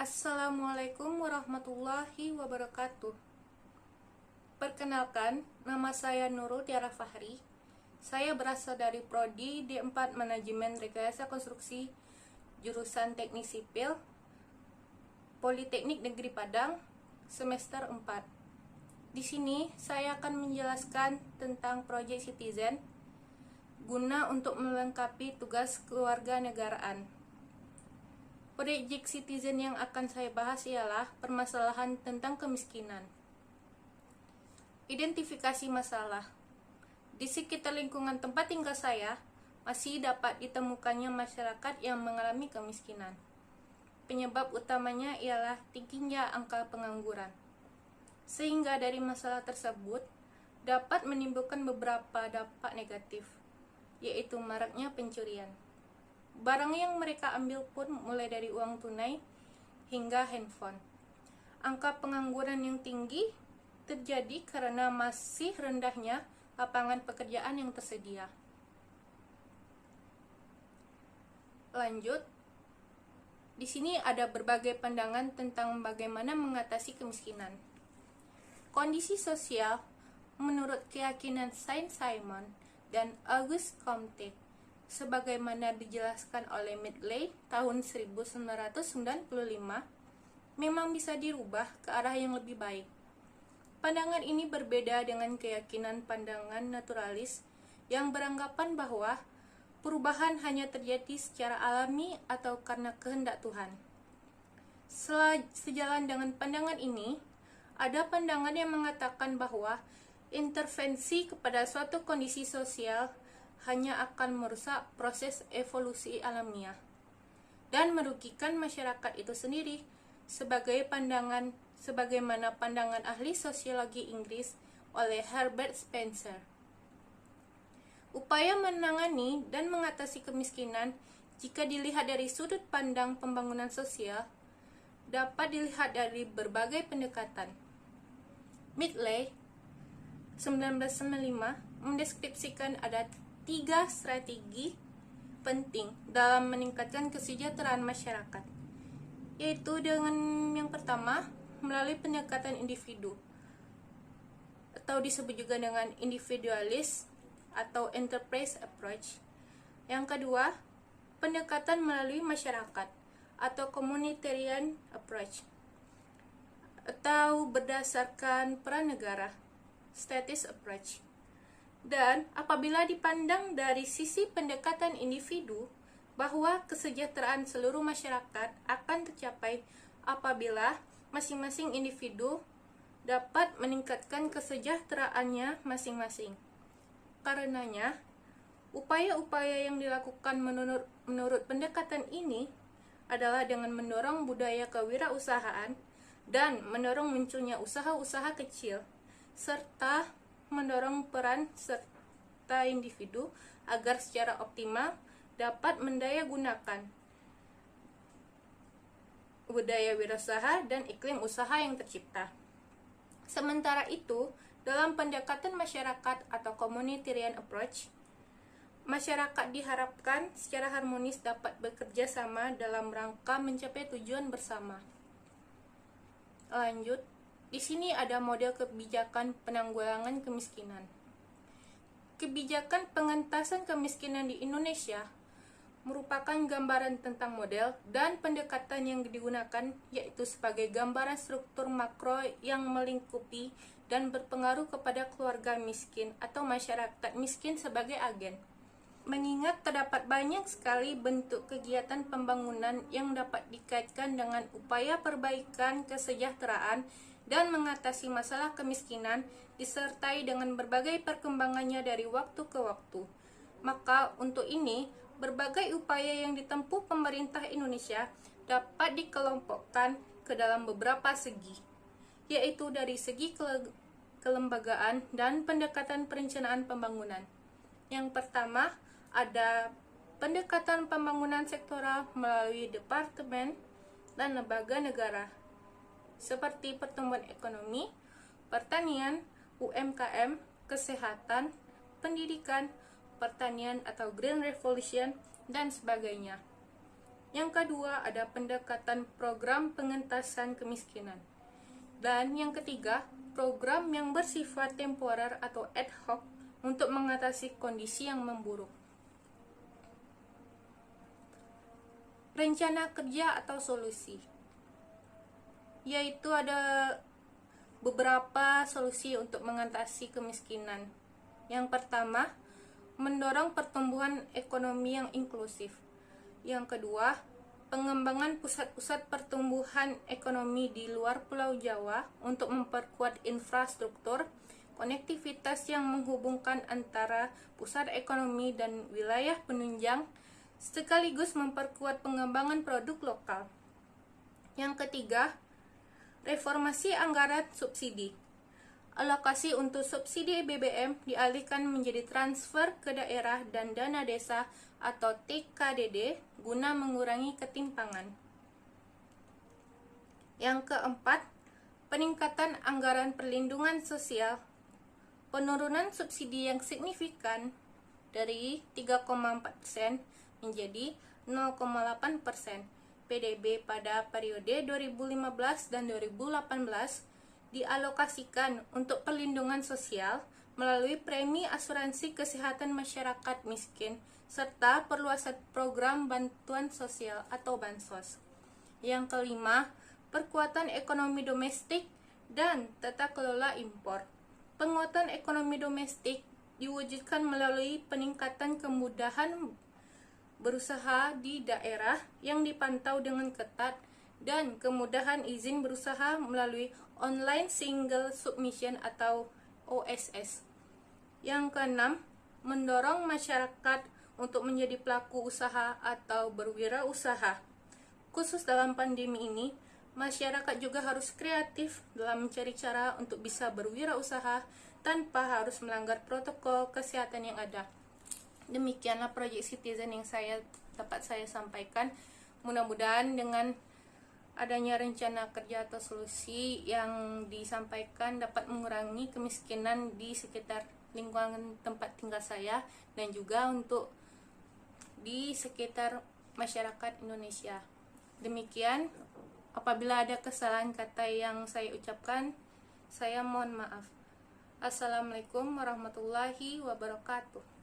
Assalamualaikum warahmatullahi wabarakatuh. Perkenalkan, nama saya Nurul Tiara Fahri. Saya berasal dari Prodi D4 Manajemen Rekayasa Konstruksi, jurusan Teknik Sipil, Politeknik Negeri Padang, semester 4. Di sini saya akan menjelaskan tentang proyek Citizen guna untuk melengkapi tugas kewarganegaraan. Proyek Citizen yang akan saya bahas ialah permasalahan tentang kemiskinan. Identifikasi masalah. Di sekitar lingkungan tempat tinggal saya, masih dapat ditemukannya masyarakat yang mengalami kemiskinan. Penyebab utamanya ialah tingginya angka pengangguran. Sehingga dari masalah tersebut dapat menimbulkan beberapa dampak negatif, yaitu maraknya pencurian. Barang yang mereka ambil pun mulai dari uang tunai hingga handphone. Angka pengangguran yang tinggi terjadi karena masih rendahnya lapangan pekerjaan yang tersedia. Lanjut, di sini ada berbagai pandangan tentang bagaimana mengatasi kemiskinan. Kondisi sosial menurut keyakinan Saint-Simon dan Auguste Comte, sebagaimana dijelaskan oleh Midgley tahun 1995, memang bisa dirubah ke arah yang lebih baik. Pandangan ini berbeda dengan keyakinan pandangan naturalis yang beranggapan bahwa perubahan hanya terjadi secara alami atau karena kehendak Tuhan. Sejalan dengan pandangan ini, ada pandangan yang mengatakan bahwa intervensi kepada suatu kondisi sosial hanya akan merusak proses evolusi alamiah dan merugikan masyarakat itu sendiri, sebagaimana pandangan ahli sosiologi Inggris oleh Herbert Spencer. Upaya menangani dan mengatasi kemiskinan jika dilihat dari sudut pandang pembangunan sosial dapat dilihat dari berbagai pendekatan. Midgley 1995 mendeskripsikan ada 3 strategi penting dalam meningkatkan kesejahteraan masyarakat, yaitu dengan yang pertama, melalui pendekatan individu, atau disebut juga dengan individualis atau enterprise approach. Yang kedua, pendekatan melalui masyarakat atau communitarian approach, atau berdasarkan peran negara, status approach. Dan apabila dipandang dari sisi pendekatan individu, bahwa kesejahteraan seluruh masyarakat akan tercapai apabila masing-masing individu dapat meningkatkan kesejahteraannya masing-masing. Karenanya, upaya-upaya yang dilakukan menurut pendekatan ini adalah dengan mendorong budaya kewirausahaan dan mendorong munculnya usaha-usaha kecil, serta mendorong peran serta individu agar secara optimal dapat mendayagunakan budaya wirausaha dan iklim usaha yang tercipta. Sementara itu, dalam pendekatan masyarakat atau communitarian approach, masyarakat diharapkan secara harmonis dapat bekerja sama dalam rangka mencapai tujuan bersama. Lanjut, di sini ada model kebijakan penanggulangan kemiskinan. Kebijakan pengentasan kemiskinan di Indonesia merupakan gambaran tentang model dan pendekatan yang digunakan, yaitu sebagai gambaran struktur makro yang melingkupi dan berpengaruh kepada keluarga miskin atau masyarakat miskin sebagai agen. Mengingat terdapat banyak sekali bentuk kegiatan pembangunan yang dapat dikaitkan dengan upaya perbaikan kesejahteraan dan mengatasi masalah kemiskinan disertai dengan berbagai perkembangannya dari waktu ke waktu. Maka untuk ini, berbagai upaya yang ditempuh pemerintah Indonesia dapat dikelompokkan ke dalam beberapa segi, yaitu dari segi kelembagaan dan pendekatan perencanaan pembangunan. Yang pertama, ada pendekatan pembangunan sektoral melalui departemen dan lembaga negara, seperti pertumbuhan ekonomi, pertanian, UMKM, kesehatan, pendidikan, pertanian atau Green Revolution, dan sebagainya. Yang kedua ada pendekatan program pengentasan kemiskinan. Dan yang ketiga, program yang bersifat temporer atau ad hoc untuk mengatasi kondisi yang memburuk. Rencana kerja atau solusi, yaitu ada beberapa solusi untuk mengatasi kemiskinan. Yang pertama, mendorong pertumbuhan ekonomi yang inklusif. Yang kedua, pengembangan pusat-pusat pertumbuhan ekonomi di luar Pulau Jawa untuk memperkuat infrastruktur, konektivitas yang menghubungkan antara pusat ekonomi dan wilayah penunjang, sekaligus memperkuat pengembangan produk lokal. Yang ketiga, reformasi anggaran subsidi. Alokasi untuk subsidi BBM dialihkan menjadi transfer ke daerah dan dana desa atau TKDD guna mengurangi ketimpangan. Yang keempat, peningkatan anggaran perlindungan sosial. Penurunan subsidi yang signifikan dari 3,4% menjadi 0,8% PDB pada periode 2015 dan 2018 dialokasikan untuk perlindungan sosial melalui premi asuransi kesehatan masyarakat miskin serta perluasan program bantuan sosial atau bansos. Yang kelima, perkuatan ekonomi domestik dan tata kelola impor. Penguatan ekonomi domestik diwujudkan melalui peningkatan kemudahan berusaha di daerah yang dipantau dengan ketat dan kemudahan izin berusaha melalui online single submission atau OSS. Yang keenam, mendorong masyarakat untuk menjadi pelaku usaha atau berwirausaha. Khusus dalam pandemi ini, masyarakat juga harus kreatif dalam mencari cara untuk bisa berwirausaha tanpa harus melanggar protokol kesehatan yang ada. Demikianlah Project Citizen yang dapat saya sampaikan. Mudah-mudahan dengan adanya rencana kerja atau solusi yang disampaikan dapat mengurangi kemiskinan di sekitar lingkungan tempat tinggal saya dan juga untuk di sekitar masyarakat Indonesia. Demikian, apabila ada kesalahan kata yang saya ucapkan, saya mohon maaf. Assalamualaikum warahmatullahi wabarakatuh.